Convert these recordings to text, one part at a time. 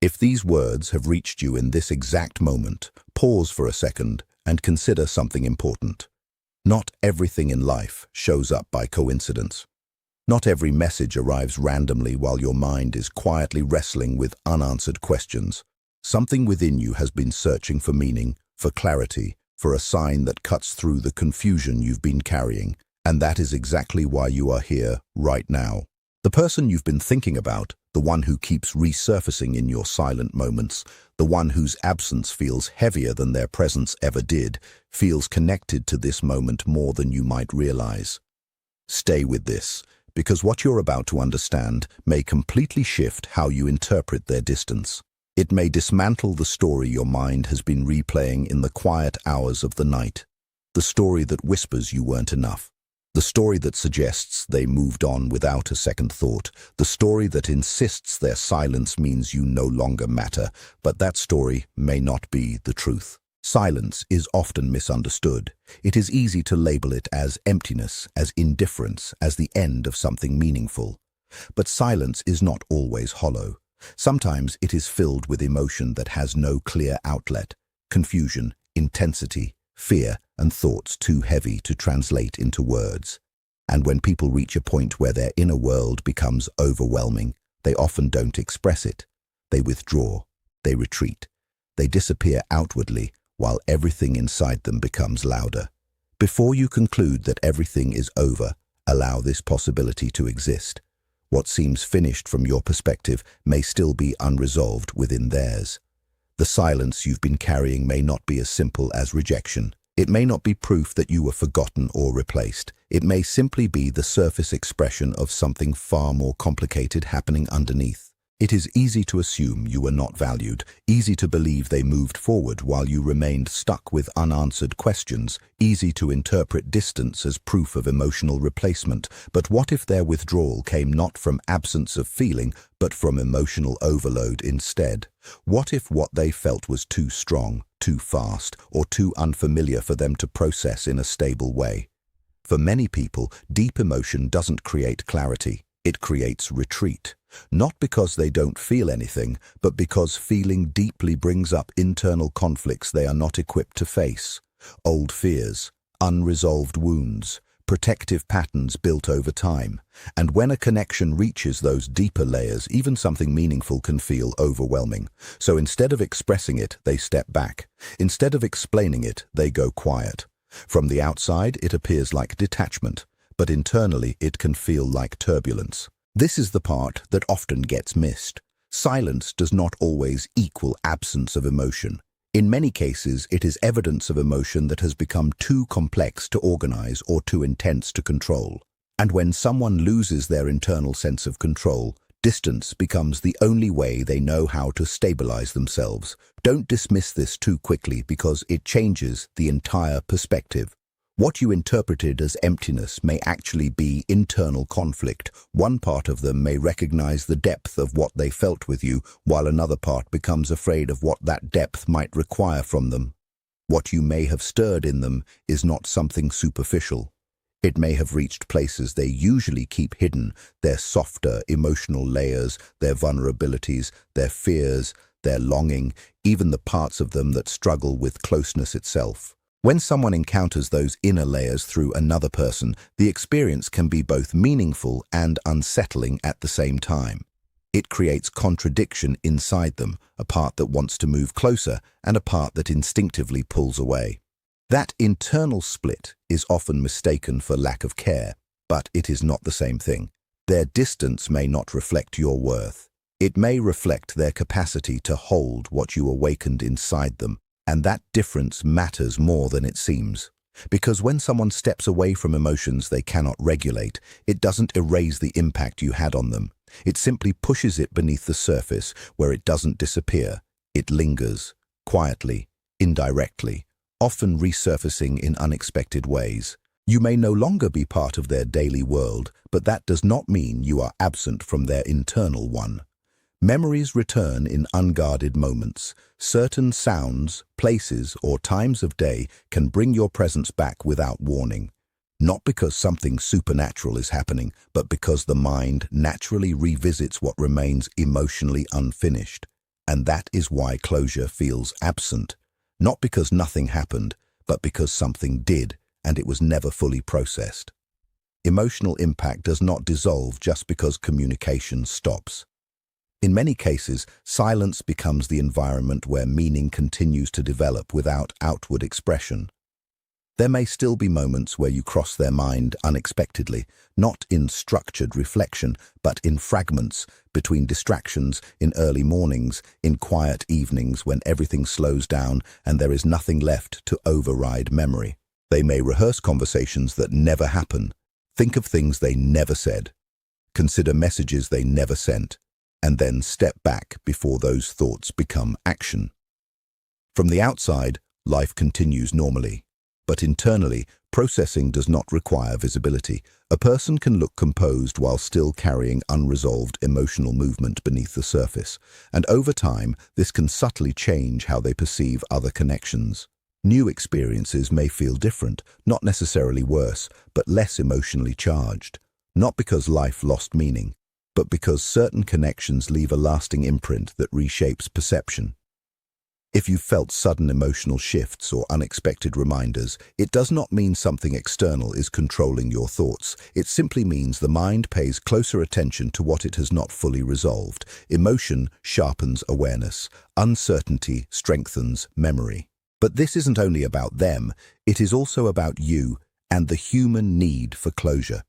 If these words have reached you in this exact moment, pause for a second and consider something important. Not everything in life shows up by coincidence. Not every message arrives randomly while your mind is quietly wrestling with unanswered questions. Something within you has been searching for meaning, for clarity, for a sign that cuts through the confusion you've been carrying. And that is exactly why you are here right now. The person you've been thinking about, the one who keeps resurfacing in your silent moments, the one whose absence feels heavier than their presence ever did, feels connected to this moment more than you might realize. Stay with this, because what you're about to understand may completely shift how you interpret their distance. It may dismantle the story your mind has been replaying in the quiet hours of the night, the story that whispers you weren't enough. The story that suggests they moved on without a second thought. The story that insists their silence means you no longer matter. But that story may not be the truth. Silence is often misunderstood. It is easy to label it as emptiness, as indifference, as the end of something meaningful. But silence is not always hollow. Sometimes it is filled with emotion that has no clear outlet. Confusion, intensity, fear, and thoughts too heavy to translate into words. And when people reach a point where their inner world becomes overwhelming, they often don't express it. They withdraw, they retreat, they disappear outwardly while everything inside them becomes louder. Before you conclude that everything is over, allow this possibility to exist. What seems finished from your perspective may still be unresolved within theirs. The silence you've been carrying may not be as simple as rejection. It may not be proof that you were forgotten or replaced. It may simply be the surface expression of something far more complicated happening underneath. It is easy to assume you were not valued, easy to believe they moved forward while you remained stuck with unanswered questions, easy to interpret distance as proof of emotional replacement. But what if their withdrawal came not from absence of feeling, but from emotional overload instead? What if what they felt was too strong, too fast, or too unfamiliar for them to process in a stable way? For many people, deep emotion doesn't create clarity. It creates retreat. Not because they don't feel anything, but because feeling deeply brings up internal conflicts they are not equipped to face. Old fears, unresolved wounds, protective patterns built over time. And when a connection reaches those deeper layers, even something meaningful can feel overwhelming. So instead of expressing it, they step back. Instead of explaining it, they go quiet. From the outside, it appears like detachment, but internally it can feel like turbulence. This is the part that often gets missed. Silence does not always equal absence of emotion. In many cases, it is evidence of emotion that has become too complex to organize or too intense to control. And when someone loses their internal sense of control, distance becomes the only way they know how to stabilize themselves. Don't dismiss this too quickly because it changes the entire perspective. What you interpreted as emptiness may actually be internal conflict. One part of them may recognize the depth of what they felt with you, while another part becomes afraid of what that depth might require from them. What you may have stirred in them is not something superficial. It may have reached places they usually keep hidden, their softer emotional layers, their vulnerabilities, their fears, their longing, even the parts of them that struggle with closeness itself. When someone encounters those inner layers through another person, the experience can be both meaningful and unsettling at the same time. It creates contradiction inside them, a part that wants to move closer and a part that instinctively pulls away. That internal split is often mistaken for lack of care, but it is not the same thing. Their distance may not reflect your worth. It may reflect their capacity to hold what you awakened inside them. And that difference matters more than it seems. Because when someone steps away from emotions they cannot regulate, it doesn't erase the impact you had on them. It simply pushes it beneath the surface where it doesn't disappear. It lingers, quietly, indirectly, often resurfacing in unexpected ways. You may no longer be part of their daily world, but that does not mean you are absent from their internal one. Memories return in unguarded moments. Certain sounds, places, or times of day can bring your presence back without warning. Not because something supernatural is happening, but because the mind naturally revisits what remains emotionally unfinished. And that is why closure feels absent, not because nothing happened, but because something did, and it was never fully processed. Emotional impact does not dissolve just because communication stops. In many cases, silence becomes the environment where meaning continues to develop without outward expression. There may still be moments where you cross their mind unexpectedly, not in structured reflection, but in fragments, between distractions, in early mornings, in quiet evenings when everything slows down and there is nothing left to override memory. They may rehearse conversations that never happen. Think of things they never said. Consider messages they never sent, and then step back before those thoughts become action. From the outside, life continues normally. But internally, processing does not require visibility. A person can look composed while still carrying unresolved emotional movement beneath the surface. And over time, this can subtly change how they perceive other connections. New experiences may feel different, not necessarily worse, but less emotionally charged. Not because life lost meaning, but because certain connections leave a lasting imprint that reshapes perception. If you've felt sudden emotional shifts or unexpected reminders, it does not mean something external is controlling your thoughts. It simply means the mind pays closer attention to what it has not fully resolved. Emotion sharpens awareness. Uncertainty strengthens memory. But this isn't only about them, it is also about you and the human need for closure.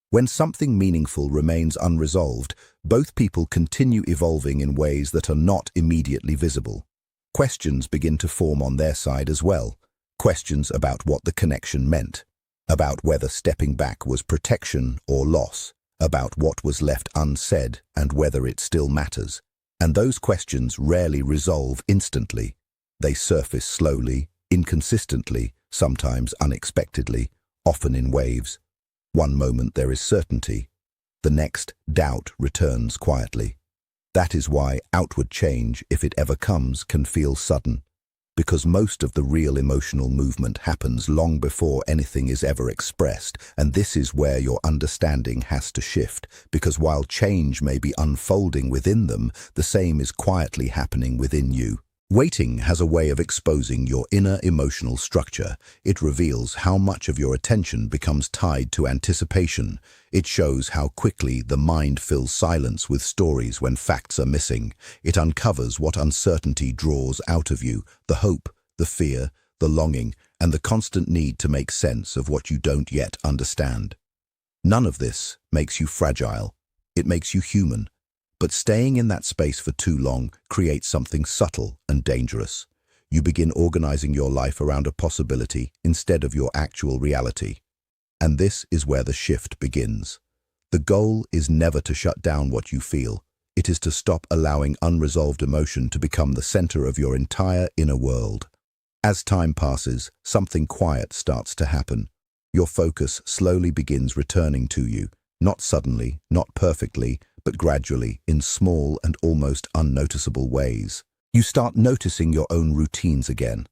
When something meaningful remains unresolved, both people continue evolving in ways that are not immediately visible. Questions begin to form on their side as well. Questions about what the connection meant, about whether stepping back was protection or loss, about what was left unsaid and whether it still matters. And those questions rarely resolve instantly. They surface slowly, inconsistently, sometimes unexpectedly, often in waves. One moment there is certainty, the next doubt returns quietly. That is why outward change, if it ever comes, can feel sudden, because most of the real emotional movement happens long before anything is ever expressed, and this is where your understanding has to shift, because while change may be unfolding within them, the same is quietly happening within you. Waiting has a way of exposing your inner emotional structure. It reveals how much of your attention becomes tied to anticipation. It shows how quickly the mind fills silence with stories when facts are missing. It uncovers what uncertainty draws out of you, the hope, the fear, the longing, and the constant need to make sense of what you don't yet understand. None of this makes you fragile. It makes you human. But staying in that space for too long creates something subtle and dangerous. You begin organizing your life around a possibility instead of your actual reality. And this is where the shift begins. The goal is never to shut down what you feel. It is to stop allowing unresolved emotion to become the center of your entire inner world. As time passes, something quiet starts to happen. Your focus slowly begins returning to you, not suddenly, not perfectly, but gradually, in small and almost unnoticeable ways. You start noticing your own routines again,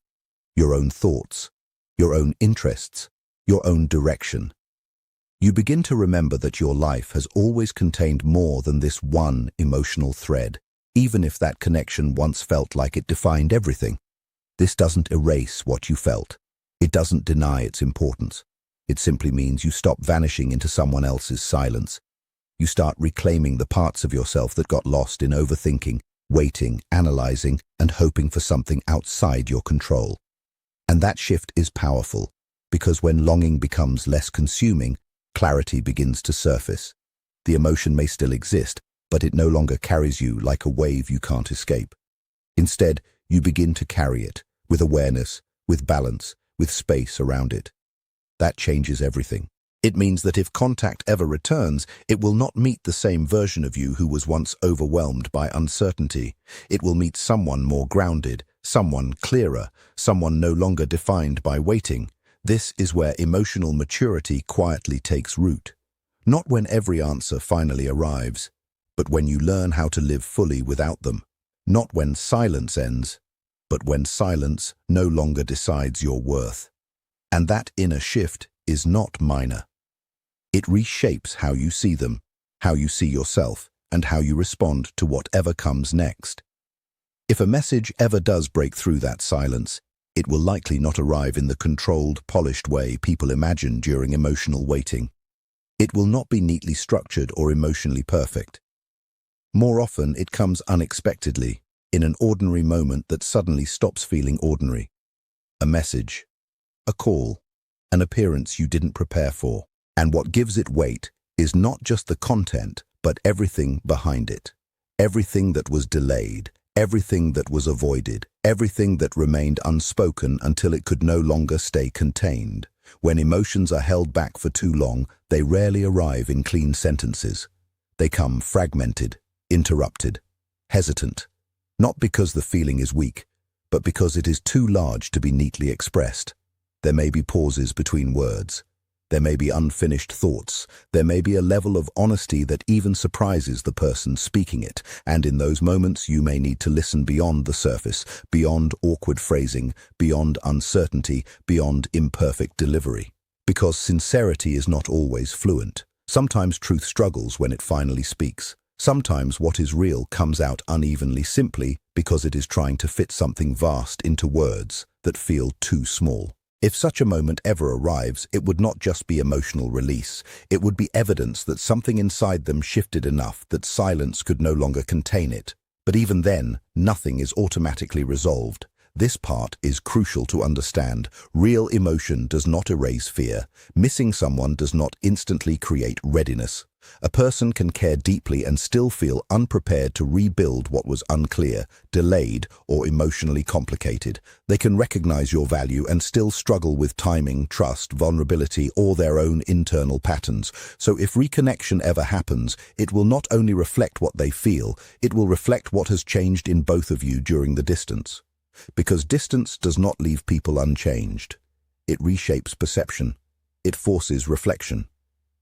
your own thoughts, your own interests, your own direction. You begin to remember that your life has always contained more than this one emotional thread, even if that connection once felt like it defined everything. This doesn't erase what you felt. It doesn't deny its importance. It simply means you stop vanishing into someone else's silence. You start reclaiming the parts of yourself that got lost in overthinking, waiting, analyzing, and hoping for something outside your control. And that shift is powerful, because when longing becomes less consuming, clarity begins to surface. The emotion may still exist, but it no longer carries you like a wave you can't escape. Instead, you begin to carry it, with awareness, with balance, with space around it. That changes everything. It means that if contact ever returns, it will not meet the same version of you who was once overwhelmed by uncertainty. It will meet someone more grounded, someone clearer, someone no longer defined by waiting. This is where emotional maturity quietly takes root. Not when every answer finally arrives, but when you learn how to live fully without them. Not when silence ends, but when silence no longer decides your worth. And that inner shift is not minor. It reshapes how you see them, how you see yourself, and how you respond to whatever comes next. If a message ever does break through that silence, it will likely not arrive in the controlled, polished way people imagine during emotional waiting. It will not be neatly structured or emotionally perfect. More often, it comes unexpectedly, in an ordinary moment that suddenly stops feeling ordinary. A message, a call, an appearance you didn't prepare for. And what gives it weight is not just the content, but everything behind it. Everything that was delayed, everything that was avoided, everything that remained unspoken until it could no longer stay contained. When emotions are held back for too long, they rarely arrive in clean sentences. They come fragmented, interrupted, hesitant, not because the feeling is weak, but because it is too large to be neatly expressed. There may be pauses between words. There may be unfinished thoughts. There may be a level of honesty that even surprises the person speaking it. And in those moments, you may need to listen beyond the surface, beyond awkward phrasing, beyond uncertainty, beyond imperfect delivery. Because sincerity is not always fluent. Sometimes truth struggles when it finally speaks. Sometimes what is real comes out unevenly simply because it is trying to fit something vast into words that feel too small. If such a moment ever arrives, it would not just be emotional release. It would be evidence that something inside them shifted enough that silence could no longer contain it. But even then, nothing is automatically resolved. This part is crucial to understand. Real emotion does not erase fear. Missing someone does not instantly create readiness. A person can care deeply and still feel unprepared to rebuild what was unclear, delayed, or emotionally complicated. They can recognize your value and still struggle with timing, trust, vulnerability, or their own internal patterns. So if reconnection ever happens, it will not only reflect what they feel, it will reflect what has changed in both of you during the distance. Because distance does not leave people unchanged. It reshapes perception. It forces reflection.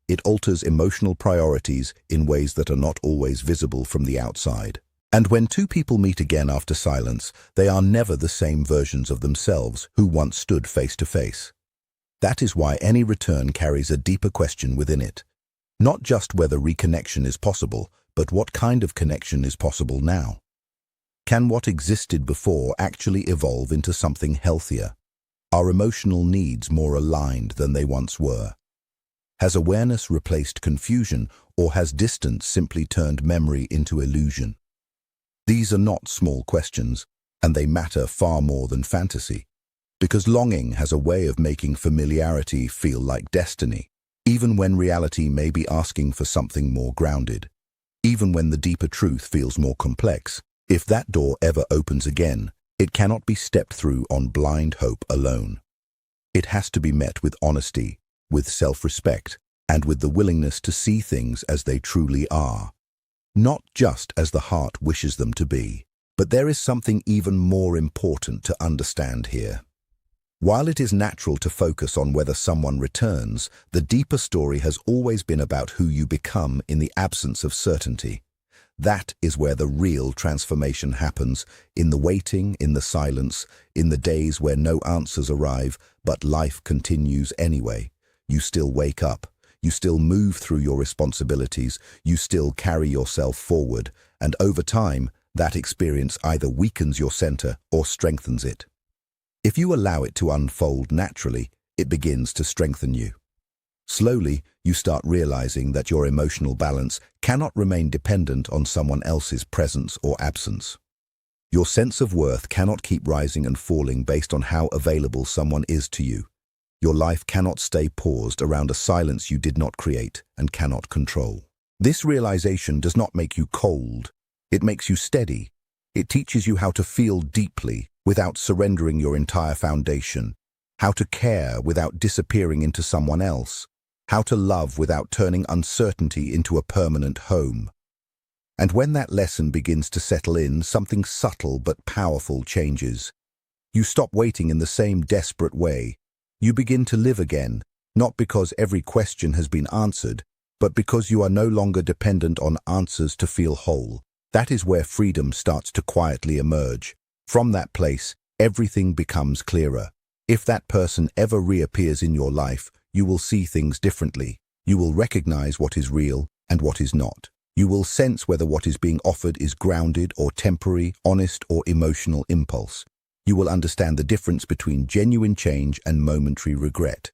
It alters emotional priorities in ways that are not always visible from the outside. And when two people meet again after silence, they are never the same versions of themselves who once stood face to face. That is why any return carries a deeper question within it. Not just whether reconnection is possible, but what kind of connection is possible now. Can what existed before actually evolve into something healthier? Are emotional needs more aligned than they once were? Has awareness replaced confusion, or has distance simply turned memory into illusion? These are not small questions, and they matter far more than fantasy. Because longing has a way of making familiarity feel like destiny, even when reality may be asking for something more grounded. Even when the deeper truth feels more complex, if that door ever opens again, it cannot be stepped through on blind hope alone. It has to be met with honesty, with self-respect, and with the willingness to see things as they truly are. Not just as the heart wishes them to be. But there is something even more important to understand here. While it is natural to focus on whether someone returns, the deeper story has always been about who you become in the absence of certainty. That is where the real transformation happens, in the waiting, in the silence, in the days where no answers arrive, but life continues anyway. You still wake up, you still move through your responsibilities, you still carry yourself forward, and over time, that experience either weakens your center or strengthens it. If you allow it to unfold naturally, it begins to strengthen you. Slowly, you start realizing that your emotional balance cannot remain dependent on someone else's presence or absence. Your sense of worth cannot keep rising and falling based on how available someone is to you. Your life cannot stay paused around a silence you did not create and cannot control. This realization does not make you cold. It makes you steady. It teaches you how to feel deeply without surrendering your entire foundation, how to care without disappearing into someone else, how to love without turning uncertainty into a permanent home. And when that lesson begins to settle in, something subtle but powerful changes. You stop waiting in the same desperate way. You begin to live again, not because every question has been answered, but because you are no longer dependent on answers to feel whole. That is where freedom starts to quietly emerge. From that place, everything becomes clearer. If that person ever reappears in your life, you will see things differently. You will recognize what is real and what is not. You will sense whether what is being offered is grounded or temporary, honest or emotional impulse. You will understand the difference between genuine change and momentary regret.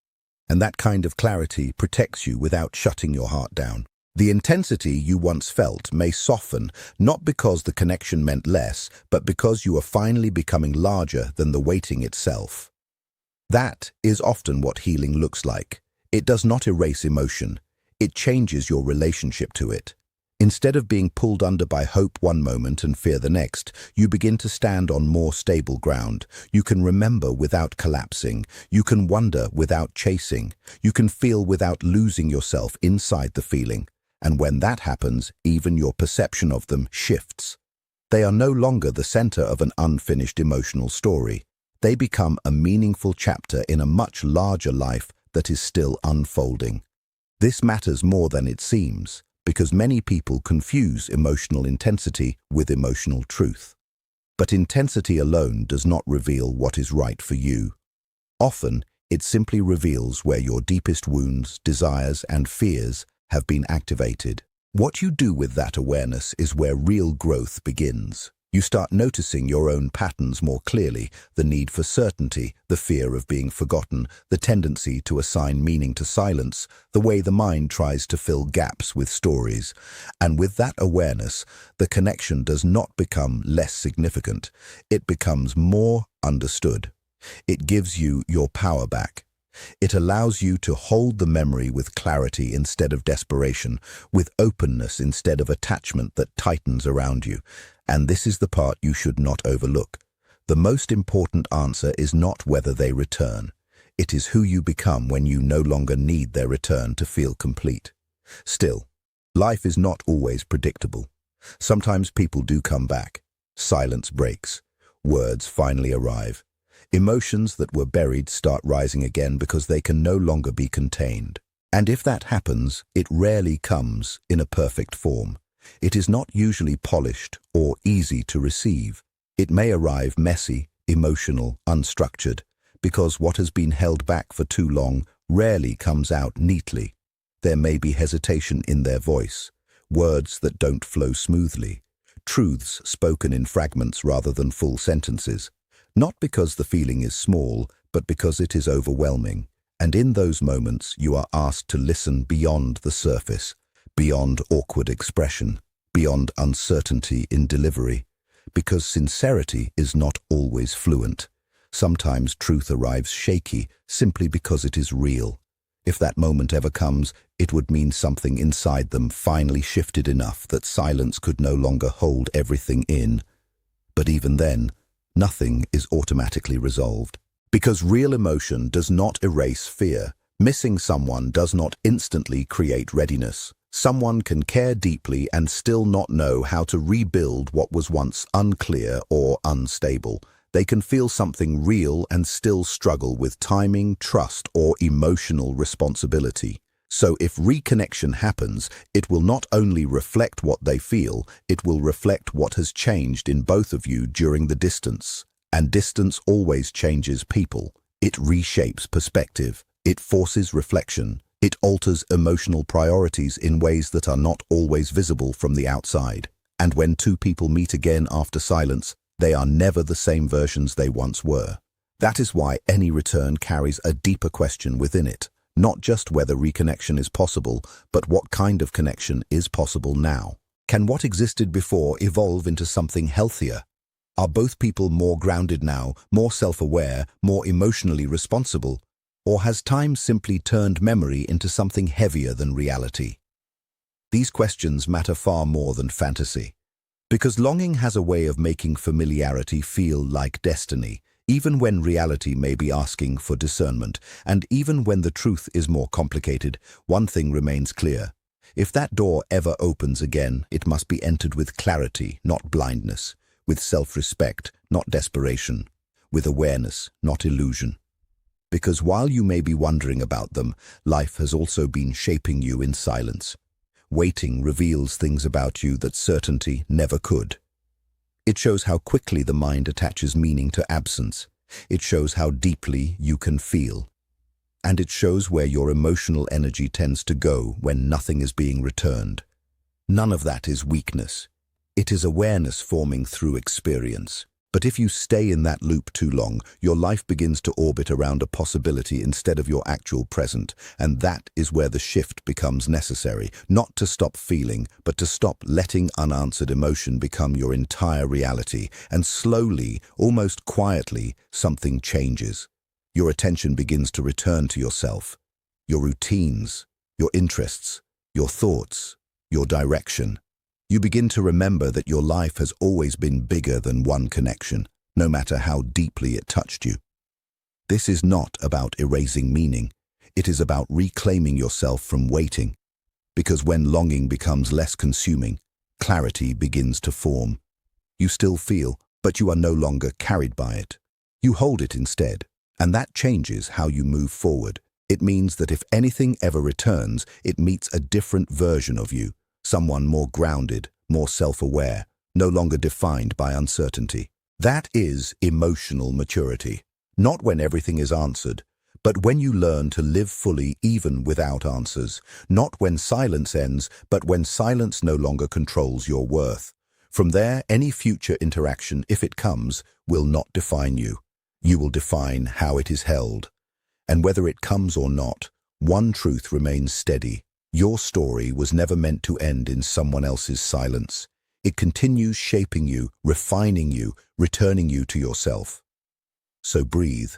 And that kind of clarity protects you without shutting your heart down. The intensity you once felt may soften, not because the connection meant less, but because you are finally becoming larger than the waiting itself. That is often what healing looks like. It does not erase emotion. It changes your relationship to it. Instead of being pulled under by hope one moment and fear the next, you begin to stand on more stable ground. You can remember without collapsing. You can wonder without chasing. You can feel without losing yourself inside the feeling. And when that happens, even your perception of them shifts. They are no longer the center of an unfinished emotional story. They become a meaningful chapter in a much larger life that is still unfolding. This matters more than it seems, because many people confuse emotional intensity with emotional truth. But intensity alone does not reveal what is right for you. Often, it simply reveals where your deepest wounds, desires, and fears have been activated. What you do with that awareness is where real growth begins. You start noticing your own patterns more clearly, the need for certainty, the fear of being forgotten, the tendency to assign meaning to silence, the way the mind tries to fill gaps with stories. And with that awareness, the connection does not become less significant. It becomes more understood. It gives you your power back. It allows you to hold the memory with clarity instead of desperation, with openness instead of attachment that tightens around you. And this is the part you should not overlook. The most important answer is not whether they return. It is who you become when you no longer need their return to feel complete. Still, life is not always predictable. Sometimes people do come back. Silence breaks. Words finally arrive. Emotions that were buried start rising again because they can no longer be contained. And if that happens, it rarely comes in a perfect form. It is not usually polished or easy to receive. It may arrive messy, emotional, unstructured, because what has been held back for too long rarely comes out neatly. There may be hesitation in their voice, words that don't flow smoothly, truths spoken in fragments rather than full sentences. Not because the feeling is small, but because it is overwhelming. And in those moments, you are asked to listen beyond the surface, beyond awkward expression, beyond uncertainty in delivery. Because sincerity is not always fluent. Sometimes truth arrives shaky, simply because it is real. If that moment ever comes, it would mean something inside them finally shifted enough that silence could no longer hold everything in. But even then, nothing is automatically resolved. Because real emotion does not erase fear. Missing someone does not instantly create readiness. Someone can care deeply and still not know how to rebuild what was once unclear or unstable. They can feel something real and still struggle with timing, trust, or emotional responsibility. So if reconnection happens, it will not only reflect what they feel, it will reflect what has changed in both of you during the distance. And distance always changes people. It reshapes perspective. It forces reflection. It alters emotional priorities in ways that are not always visible from the outside. And when two people meet again after silence, they are never the same versions they once were. That is why any return carries a deeper question within it. Not just whether reconnection is possible, but what kind of connection is possible now. Can what existed before evolve into something healthier? Are both people more grounded now, more self-aware, more emotionally responsible? Or has time simply turned memory into something heavier than reality? These questions matter far more than fantasy. Because longing has a way of making familiarity feel like destiny, even when reality may be asking for discernment, and even when the truth is more complicated, one thing remains clear. If that door ever opens again, it must be entered with clarity, not blindness, with self-respect, not desperation, with awareness, not illusion. Because while you may be wondering about them, life has also been shaping you in silence. Waiting reveals things about you that certainty never could. It shows how quickly the mind attaches meaning to absence. It shows how deeply you can feel. And it shows where your emotional energy tends to go when nothing is being returned. None of that is weakness. It is awareness forming through experience. But if you stay in that loop too long, your life begins to orbit around a possibility instead of your actual present, and that is where the shift becomes necessary, not to stop feeling, but to stop letting unanswered emotion become your entire reality, and slowly, almost quietly, something changes. Your attention begins to return to yourself, your routines, your interests, your thoughts, your direction. You begin to remember that your life has always been bigger than one connection, no matter how deeply it touched you. This is not about erasing meaning. It is about reclaiming yourself from waiting. Because when longing becomes less consuming, clarity begins to form. You still feel, but you are no longer carried by it. You hold it instead, and that changes how you move forward. It means that if anything ever returns, it meets a different version of you. Someone more grounded, more self-aware, no longer defined by uncertainty. That is emotional maturity. Not when everything is answered, but when you learn to live fully even without answers. Not when silence ends, but when silence no longer controls your worth. From there, any future interaction, if it comes, will not define you. You will define how it is held. And whether it comes or not, one truth remains steady. Your story was never meant to end in someone else's silence. It continues shaping you, refining you, returning you to yourself. So breathe.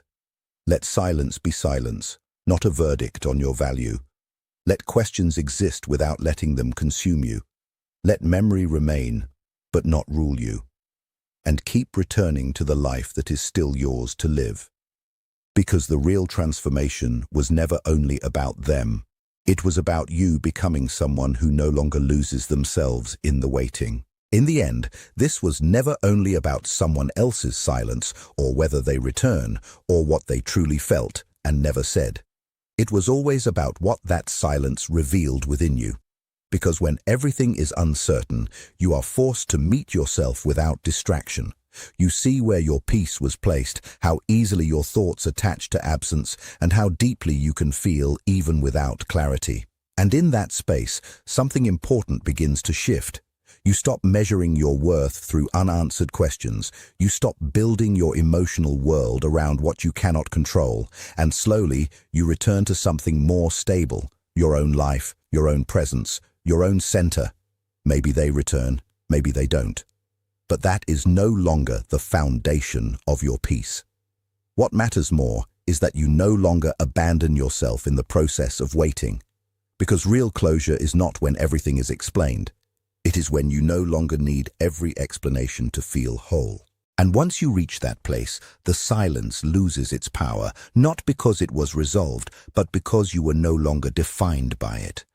Let silence be silence, not a verdict on your value. Let questions exist without letting them consume you. Let memory remain, but not rule you. And keep returning to the life that is still yours to live. Because the real transformation was never only about them. It was about you becoming someone who no longer loses themselves in the waiting. In the end, this was never only about someone else's silence or whether they return or what they truly felt and never said. It was always about what that silence revealed within you. Because when everything is uncertain, you are forced to meet yourself without distraction. You see where your peace was placed, how easily your thoughts attach to absence, and how deeply you can feel even without clarity. And in that space, something important begins to shift. You stop measuring your worth through unanswered questions. You stop building your emotional world around what you cannot control, and slowly you return to something more stable, your own life, your own presence, your own center. Maybe they return, maybe they don't. But that is no longer the foundation of your peace. What matters more is that you no longer abandon yourself in the process of waiting. Because real closure is not when everything is explained. It is when you no longer need every explanation to feel whole. And once you reach that place, the silence loses its power, not because it was resolved, but because you were no longer defined by it.